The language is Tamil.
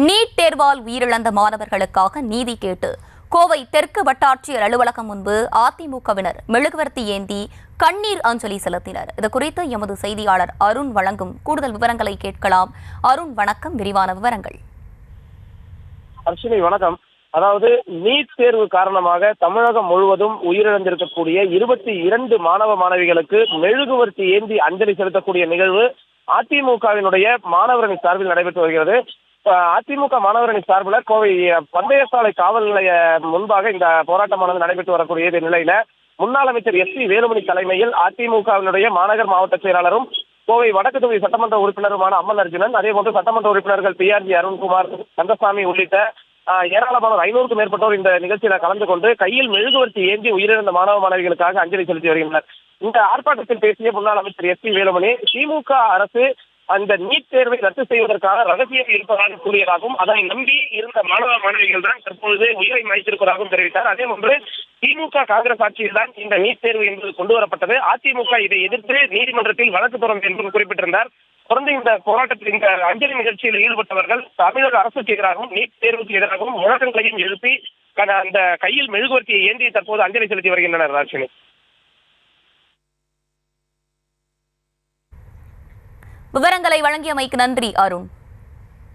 நீட் தேர்வால் உயிரிழந்த மாணவர்களுக்காக நீதி கேட்டு கோவை தெற்கு வட்டாட்சியர் அலுவலகம் முன்பு அதிமுகவினர் மெழுகுவர்த்தி ஏந்தி கண்ணீர் அஞ்சலி செலுத்தினர். இதுகுறித்து எமது செய்தியாளர் அருண் வழங்கும் கூடுதல் விவரங்களை கேட்கலாம். அருண், வணக்கம். விரிவான விவரங்கள். அர்ஷினி, வணக்கம். அதாவது நீட் தேர்வு காரணமாக தமிழகம் முழுவதும் உயிரிழந்திருக்கக்கூடிய 22 மாணவ மாணவிகளுக்கு மெழுகுவர்த்தி ஏந்தி அஞ்சலி செலுத்தக்கூடிய நிகழ்வு அதிமுகவினுடைய மாணவரணி சார்பில் நடைபெற்று வருகிறது. அதிமுக மாணவரணி சார்பில் கோவை பந்தயசாலை காவல் நிலைய முன்பாக இந்த போராட்டமானது நடைபெற்று வரக்கூடிய நிலையில முன்னாள் அமைச்சர் எஸ்.பி. வேலுமணி தலைமையில் அதிமுகவினுடைய மாநகர் மாவட்ட செயலாளரும் கோவை வடக்கு தொகுதி சட்டமன்ற உறுப்பினருமான அம்மல் அர்ஜுனன், அதே போன்று சட்டமன்ற உறுப்பினர்கள் பி.ஆர்.ஜி. அருண்குமார், கந்தசாமி உள்ளிட்ட ஏராளமானோர் 500க்கும் மேற்பட்டோர் இந்த நிகழ்ச்சியில கலந்து கொண்டு கையில் மெழுகுவர்த்தி ஏந்தி உயிரிழந்த மாணவ மாணவிகளுக்காக அஞ்சலி செலுத்தி வருகின்றனர். இந்த ஆர்ப்பாட்டத்தில் பேசிய முன்னாள் அமைச்சர் எஸ்.பி. வேலுமணி, திமுக அரசு அந்த நீட் தேர்வை ரத்து செய்வதற்காக ரகசியம் இருப்பதாக கூறியதாகவும் அதனை நம்பி இருந்த மாணவ மாணவிகள் தான் தற்பொழுது உயிரை மாய்த்திருப்பதாகவும் தெரிவித்தார். அதே போன்று திமுக காங்கிரஸ் ஆட்சியில் தான் இந்த நீட் தேர்வு என்பது கொண்டு வரப்பட்டது. அதிமுக இதை எதிர்த்து நீதிமன்றத்தில் வழக்கு தொடரும் என்றும் குறிப்பிட்டிருந்தார். தொடர்ந்து இந்த போராட்டத்தில் இந்த அஞ்சலி நிகழ்ச்சியில் ஈடுபட்டவர்கள் தமிழக அரசுக்கு எதிராகவும் நீட் தேர்வுக்கு எதிராகவும் முழக்கங்களையும் எழுப்பி அந்த கையில் மெழுகுவர்த்தியை ஏந்தி தற்போது அஞ்சலி செலுத்தி வருகின்றனர். ராஜினி, விவரங்களை வழங்கியமைக்கு நன்றி அருண்.